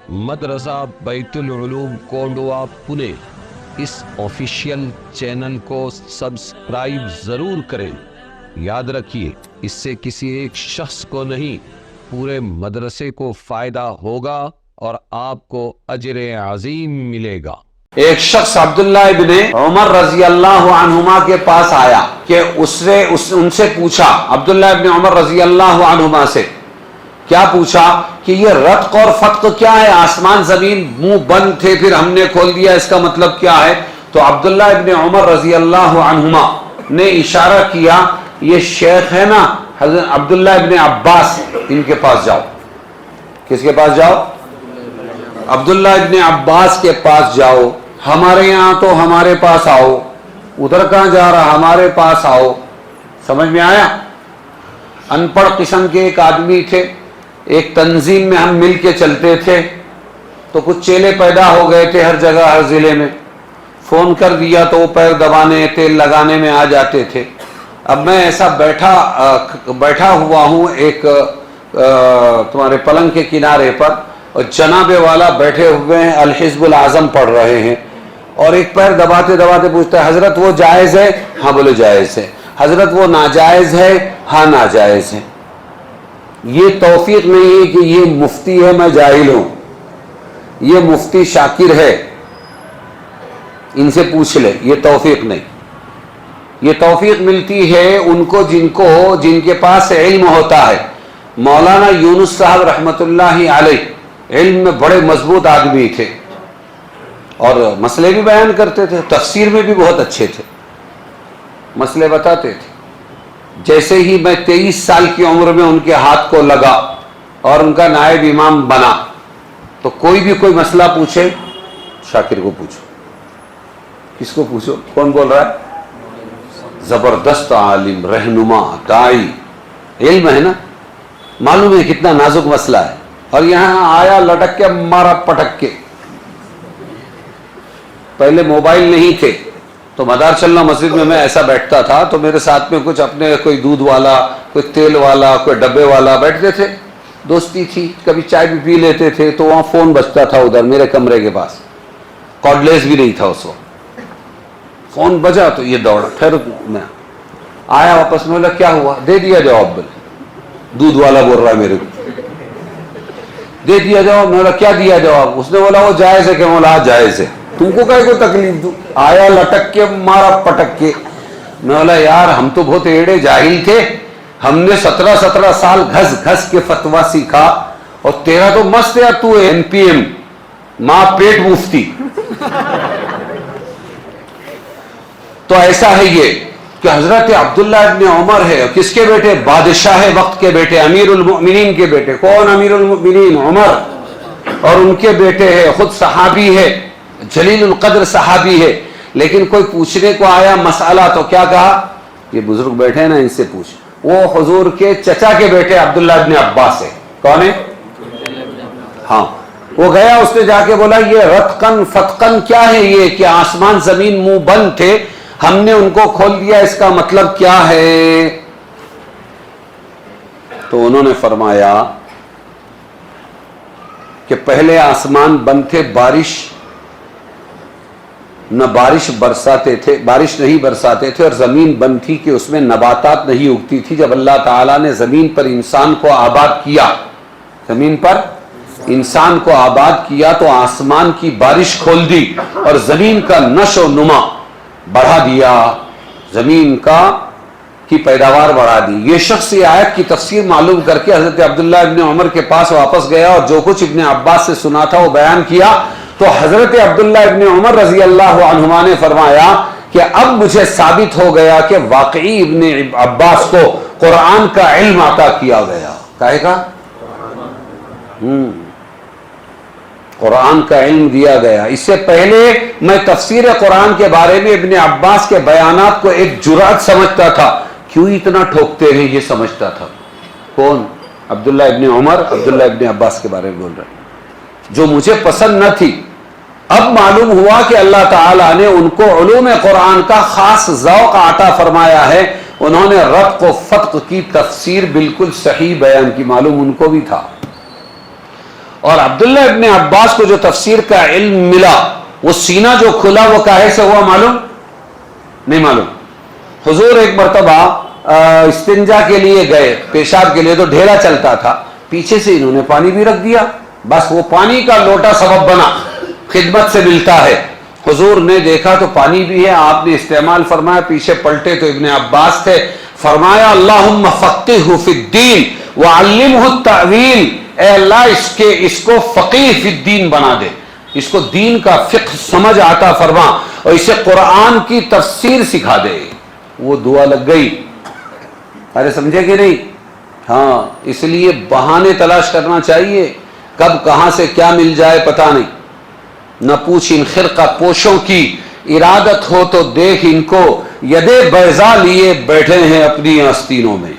مدرسہ بیت العلوم کونڈوا پونے اس official channel کو سبسکرائب ضرور کریں۔ یاد رکھیے اس سے کسی ایک شخص کو نہیں پورے مدرسے کو فائدہ ہوگا اور آپ کو اجر عظیم ملے گا۔ ایک شخص عبداللہ ابن عمر رضی اللہ عنہما کے پاس آیا کہ ان سے پوچھا، عبداللہ ابن عمر رضی اللہ عنہما سے کیا پوچھا کہ یہ رتق اور فتق کیا ہے؟ آسمان زمین منہ بند تھے پھر ہم نے کھول دیا، اس کا مطلب کیا ہے؟ تو عبداللہ ابن عمر رضی اللہ عنہما نے اشارہ کیا، یہ شیخ ہے نا حضرت عبداللہ ابن عباس، ان کے پاس جاؤ۔ کس کے پاس جاؤ؟ عبداللہ ابن عباس کے پاس جاؤ۔ ہمارے یہاں تو ہمارے پاس آؤ، ادھر کہاں جا رہا؟ ہمارے پاس آؤ۔ سمجھ میں آیا؟ ان پڑھ قسم کے ایک آدمی تھے، ایک تنظیم میں ہم مل کے چلتے تھے، تو کچھ چیلے پیدا ہو گئے تھے ہر جگہ ہر ضلع میں، فون کر دیا تو وہ پیر دبانے تیل لگانے میں آ جاتے تھے۔ اب میں ایسا بیٹھا ہوا ہوں ایک تمہارے پلنگ کے کنارے پر، اور جناب والا بیٹھے ہوئے ہیں الحزب العظم پڑھ رہے ہیں، اور ایک پیر دباتے دباتے پوچھتا ہے حضرت وہ جائز ہے؟ ہاں بولے جائز ہے۔ حضرت وہ ناجائز ہے؟ ہاں ناجائز ہے۔ یہ توفیق نہیں ہے کہ یہ مفتی ہے میں جاہل ہوں، یہ مفتی شاکر ہے ان سے پوچھ لے، یہ توفیق نہیں۔ یہ توفیق ملتی ہے ان کو جن کے پاس علم ہوتا ہے۔ مولانا یونس صاحب رحمت اللہ علیہ علم میں بڑے مضبوط آدمی تھے اور مسئلے بھی بیان کرتے تھے، تفسیر میں بھی بہت اچھے تھے، مسئلے بتاتے تھے۔ جیسے ہی میں 23 سال کی عمر میں ان کے ہاتھ کو لگا اور ان کا نائب امام بنا، تو کوئی مسئلہ پوچھے شاکر کو پوچھو۔ کس کو پوچھو؟ کون بول رہا ہے؟ زبردست عالم، رہنما، داعی، علم ہے نا، معلوم ہے کتنا نازک مسئلہ ہے، اور یہاں آیا لٹک کے مارا پٹک کے۔ پہلے موبائل نہیں تھے تو مدار چلنا مسجد میں ایسا بیٹھتا تھا تو میرے ساتھ میں کچھ اپنے کوئی دودھ والا، کوئی تیل والا، کوئی ڈبے والا بیٹھتے تھے، دوستی تھی، کبھی چائے بھی پی لیتے تھے، تو وہاں فون بجتا تھا ادھر میرے کمرے کے پاس، کارڈلیس بھی نہیں تھا اس وقت۔ فون بجا تو یہ دوڑا، پھر میں آیا واپس، میں بولا کیا ہوا؟ دے دیا جواب، بولے دودھ والا بول رہا ہے میرے کو، دے دیا جواب۔ میں بولا کیا دیا جواب؟ اس نے بولا وہ جائز ہے کہ؟ میں بولا جائز ہے، تم کو کہیں کو تکلیف دوں؟ آیا لٹک کے مارا پٹک کے۔ میں بولا یار ہم تو بہت ایڑے جاہل تھے، ہم نے 17 سال گھس کے فتویٰ سیکھا، اور تیرا تو مست ہے، تو NPM ماں پیٹ مفتی۔ تو ایسا ہے یہ کہ حضرت عبداللہ ابن عمر ہے، کس کے بیٹے؟ بادشاہ وقت کے بیٹے، امیر المؤمنین کے بیٹے۔ کون امیر المؤمنین؟ عمر۔ اور ان کے بیٹے ہے، خود صحابی ہے، جلیل القدر صحابی ہے، لیکن کوئی پوچھنے کو آیا مسئلہ تو کیا کہا؟ یہ بزرگ بیٹھے ہیں نا ان سے پوچھ۔ وہ حضور کے چچا کے بیٹے عبداللہ ابن عباس ہے۔ کون ہے؟ ہاں، وہ گیا، اس نے جا کے بولا یہ رتقن فتقن کیا ہے؟ یہ کہ آسمان زمین منہ بند تھے، ہم نے ان کو کھول دیا، اس کا مطلب کیا ہے؟ تو انہوں نے فرمایا کہ پہلے آسمان بند تھے، بارش برساتے تھے، بارش نہیں برساتے تھے، اور زمین بند تھی کہ اس میں نباتات نہیں اگتی تھی۔ جب اللہ تعالیٰ نے زمین پر انسان کو آباد کیا، زمین پر انسان کو آباد کیا، تو آسمان کی بارش کھول دی اور زمین کا نشو و نما بڑھا دیا، زمین کی پیداوار بڑھا دی۔ یہ شخص یہ آیت کی تفسیر معلوم کر کے حضرت عبداللہ ابن عمر کے پاس واپس گیا، اور جو کچھ ابن عباس سے سنا تھا وہ بیان کیا۔ تو حضرت عبداللہ ابن عمر رضی اللہ عنہما نے فرمایا کہ اب مجھے ثابت ہو گیا کہ واقعی ابن عباس کو قرآن کا علم عطا کیا گیا۔ کہے گا قرآن کا علم دیا گیا۔ اس سے پہلے میں تفسیر قرآن کے بارے میں ابن عباس کے بیانات کو ایک جرات سمجھتا تھا، کیوں اتنا ٹھوکتے ہیں یہ سمجھتا تھا۔ کون؟ عبداللہ ابن عمر عبداللہ ابن عباس کے بارے میں بول رہے ہیں، جو مجھے پسند نہ تھی۔ اب معلوم ہوا کہ اللہ تعالیٰ نے ان کو علوم قرآن کا خاص ذوق عطا فرمایا ہے، انہوں نے رتق و فتق کی تفسیر بالکل صحیح بیان کی، معلوم ان کو بھی تھا۔ اور عبداللہ ابن عباس کو جو تفسیر کا علم ملا، وہ سینہ جو کھلا وہ کاہے سے ہوا معلوم نہیں؟ معلوم. حضور ایک مرتبہ استنجا کے لیے گئے، پیشاب کے لیے، تو ڈھیلا چلتا تھا، پیچھے سے انہوں نے پانی بھی رکھ دیا، بس وہ پانی کا لوٹا سبب بنا، خدمت سے ملتا ہے. حضور نے دیکھا تو پانی بھی ہے، آپ نے استعمال فرمایا، پیچھے پلٹے تو ابن عباس تھے، فرمایا اللہم فقہہ فی الدین وعلمہ التأویل، اے اللہ اس کو فقیہ فی الدین بنا دے، اس کو دین کا فقہ سمجھ آتا فرما، اور اسے قرآن کی تفسیر سکھا دے. وہ دعا لگ گئی. ارے سمجھے کہ نہیں؟ ہاں، اس لیے بہانے تلاش کرنا چاہیے، کب کہاں سے کیا مل جائے پتہ نہیں. نہ پوچھ ان خرقہ پوشوں کی، ارادت ہو تو دیکھ ان کو، یدے بیضا لیے بیٹھے ہیں اپنی آستینوں میں.